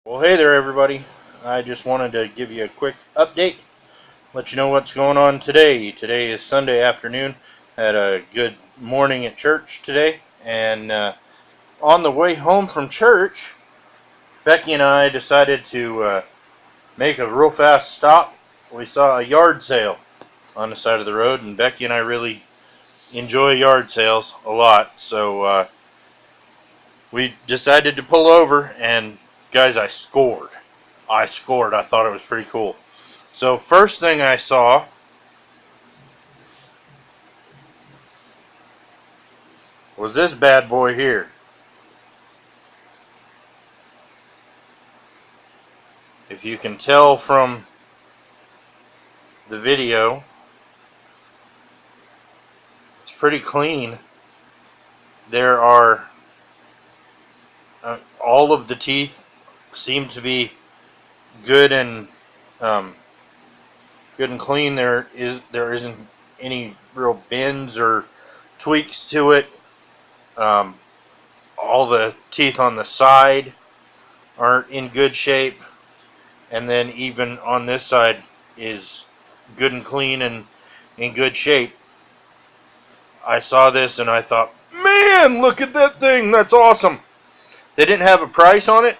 Well, hey there, everybody. I just wanted to give you a quick update, let you know what's going on today. Today is Sunday afternoon. Had a good morning at church today, and on the way home from church, Becky and I decided to make a real fast stop. We saw a yard sale on the side of the road, and Becky and I really enjoy yard sales a lot, so we decided to pull over, and guys, I scored. I thought it was pretty cool. So first thing I saw was this bad boy here. If you can tell from the video, it's pretty clean. There are all of the teeth seem to be good and clean. There isn't any real bends or tweaks to it. All the teeth on the side aren't in good shape, and then even on this side is good and clean and in good shape. I saw this and I thought, man, look at that thing, that's awesome. They didn't have a price on it.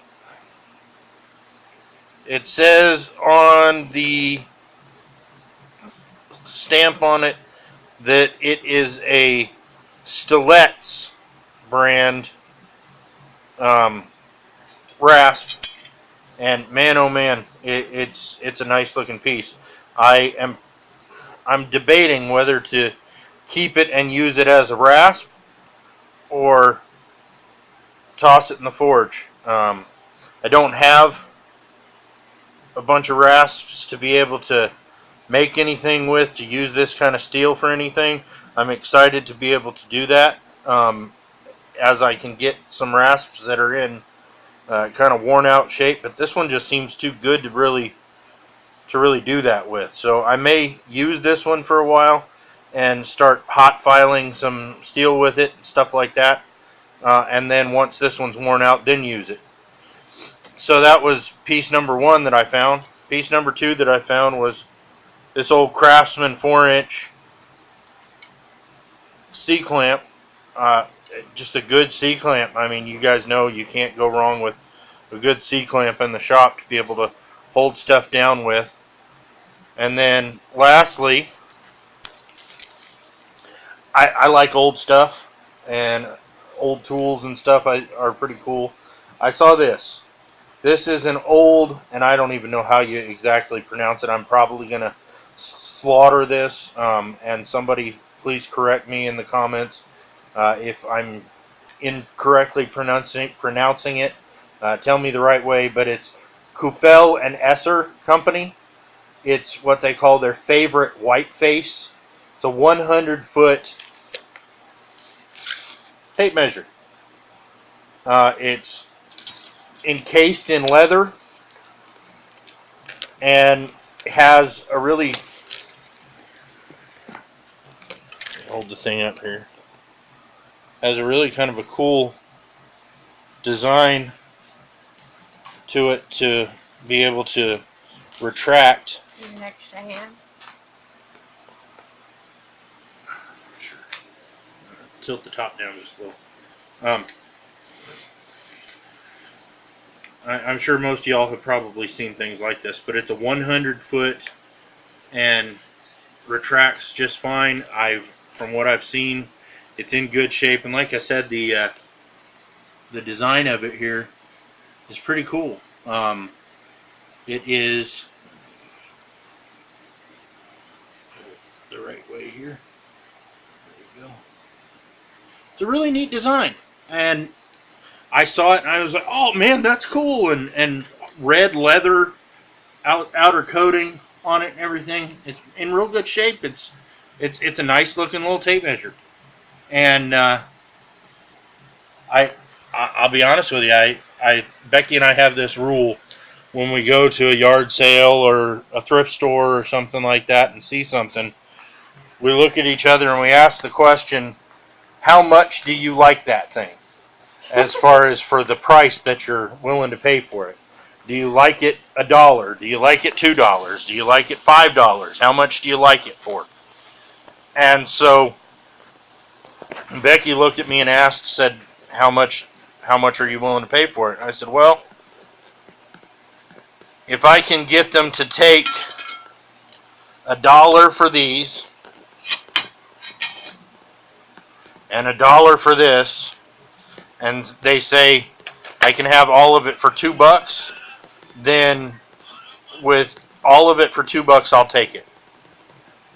It says on the stamp on it that it is a Stilets brand rasp, and man, oh man, it's a nice looking piece. I'm debating whether to keep it and use it as a rasp or toss it in the forge. I don't have a bunch of rasps to be able to make anything with, to use this kind of steel for anything. I'm excited to be able to do that as I can get some rasps that are in kind of worn out shape, but this one just seems too good to really do that with. So I may use this one for a while and start hot filing some steel with it and stuff like that, and then once this one's worn out, then use it. So that was piece number one that I found. Piece number two that I found was this old Craftsman 4-inch C-clamp. Just a good C-clamp. I mean, you guys know you can't go wrong with a good C-clamp in the shop to be able to hold stuff down with. And then lastly, I like old stuff, and old tools and stuff are pretty cool. I saw this. This is an old, and I don't even know how you exactly pronounce it. I'm probably going to slaughter this, and somebody please correct me in the comments if I'm incorrectly pronouncing it. Tell me the right way, but it's Kufel and Esser Company. It's what they call their favorite white face. It's a 100-foot tape measure. It's encased in leather and has a really, hold the thing up here, has a really kind of a cool design to it to be able to retract. Use an extra hand. Sure. Tilt the top down just a little. I'm sure most of y'all have probably seen things like this, but it's a 100-foot and retracts just fine. From what I've seen, it's in good shape, and like I said, the design of it here is pretty cool. It is the right way here. There we go. It's a really neat design, and I saw it and I was like, oh man, that's cool, and red leather outer coating on it and everything. It's in real good shape. It's a nice looking little tape measure, and I'll be honest with you, Becky and I have this rule when we go to a yard sale or a thrift store or something like that and see something. We look at each other and we ask the question, how much do you like that thing? As far as for the price that you're willing to pay for it. Do you like it $1? Do you like it $2? Do you like it $5? How much do you like it for? And so Becky looked at me and said, how much are you willing to pay for it? I said, well, if I can get them to take $1 for these and $1 for this, and they say I can have all of it for $2, then with all of it for $2, I'll take it.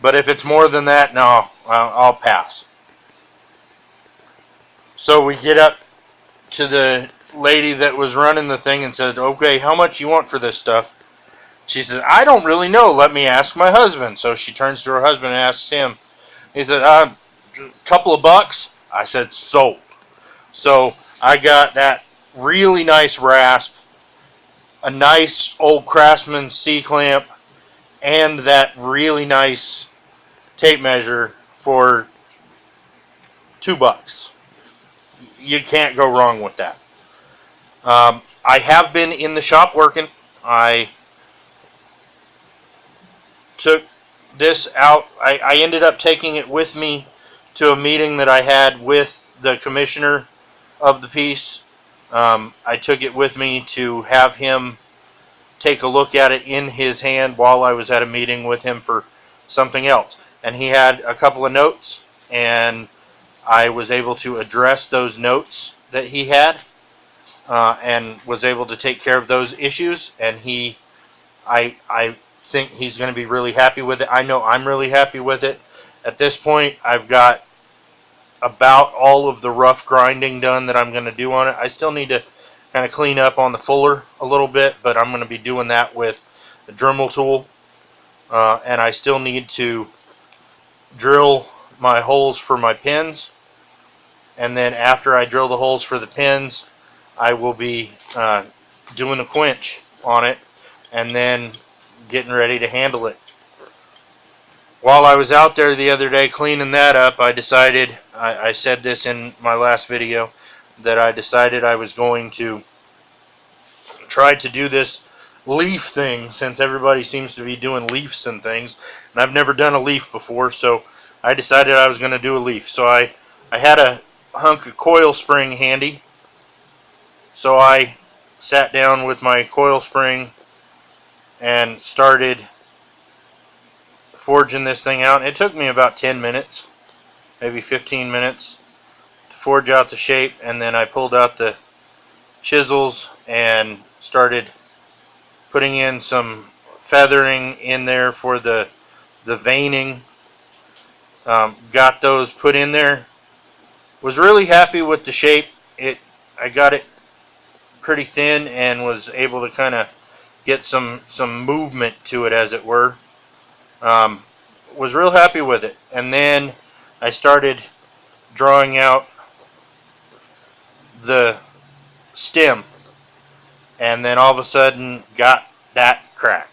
But if it's more than that, no, I'll pass. So we get up to the lady that was running the thing and said, okay, how much you want for this stuff? She says, I don't really know. Let me ask my husband. So she turns to her husband and asks him. He said, a couple of bucks? I said, sold. So I got that really nice rasp, a nice old Craftsman C-clamp, and that really nice tape measure for $2. You can't go wrong with that. I have been in the shop working. I took this out. I ended up taking it with me to a meeting that I had with the commissioner of the piece. I took it with me to have him take a look at it in his hand while I was at a meeting with him for something else. And he had a couple of notes, and I was able to address those notes that he had, and was able to take care of those issues. And I think he's going to be really happy with it. I know I'm really happy with it. At this point, I've got about all of the rough grinding done that I'm going to do on it. I still need to kind of clean up on the fuller a little bit, but I'm going to be doing that with a Dremel tool. And I still need to drill my holes for my pins, and then after I drill the holes for the pins, I will be doing a quench on it and then getting ready to handle it. While I was out there the other day cleaning that up, I decided, I said this in my last video, that I decided I was going to try to do this leaf thing, since everybody seems to be doing leaves and things, and I've never done a leaf before, so I decided I was going to do a leaf. So I had a hunk of coil spring handy, so I sat down with my coil spring and started forging this thing out. It took me about 10 minutes, maybe 15 minutes to forge out the shape, and then I pulled out the chisels and started putting in some feathering in there for the veining. Got those put in there. Was really happy with the shape. I got it pretty thin and was able to kind of get some movement to it, as it were. Was real happy with it. And then I started drawing out the stem, and then all of a sudden got that crack.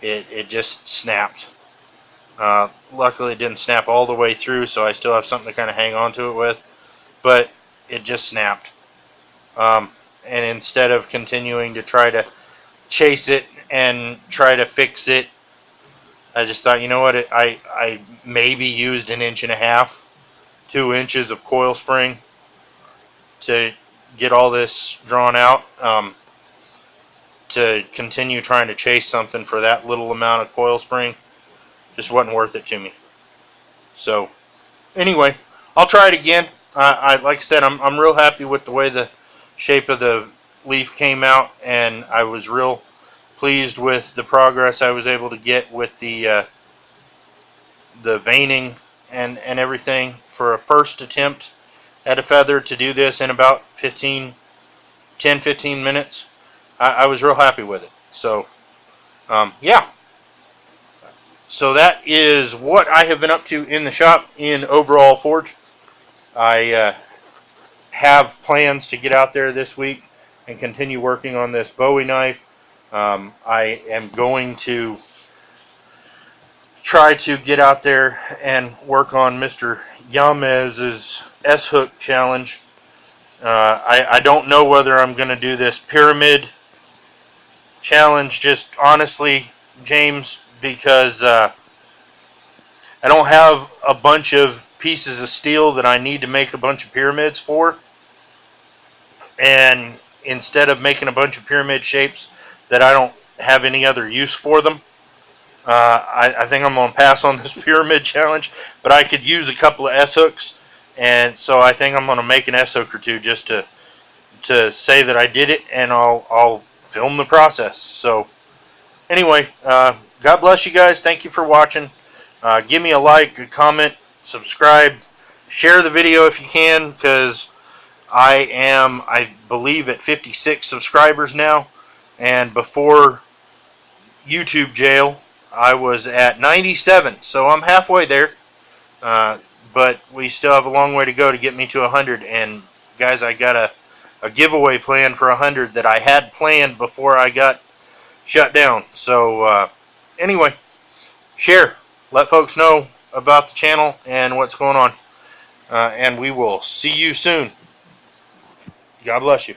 It just snapped. Luckily it didn't snap all the way through, so I still have something to kind of hang on to it with, but it just snapped. And instead of continuing to try to chase it and try to fix it, I just thought, you know what, I maybe used 1.5 inches, 2 inches of coil spring to get all this drawn out. To continue trying to chase something for that little amount of coil spring just wasn't worth it to me. So anyway, I'll try it again. Like I said, I'm real happy with the way the shape of the leaf came out, and I was real pleased with the progress I was able to get with the veining and everything for a first attempt at a feather. To do this in about 10-15 minutes, I was real happy with it. So yeah, so that is what I have been up to in the shop in Overall Forge. I have plans to get out there this week and continue working on this Bowie knife. I am going to try to get out there and work on Mr. Yamez's S-hook challenge. I don't know whether I'm going to do this pyramid challenge, just honestly, James, because I don't have a bunch of pieces of steel that I need to make a bunch of pyramids for. And instead of making a bunch of pyramid shapes that I don't have any other use for them, I think I'm going to pass on this pyramid challenge. But I could use a couple of S-hooks, and so I think I'm going to make an S-hook or two just to say that I did it, and I'll film the process. So anyway, God bless you guys. Thank you for watching. Give me a like, a comment, subscribe, share the video if you can, because I believe, at 56 subscribers now, and before YouTube jail, I was at 97, so I'm halfway there. But we still have a long way to go to get me to 100. And guys, I got a giveaway plan for 100 that I had planned before I got shut down. So anyway, share, let folks know about the channel and what's going on. And we will see you soon. God bless you.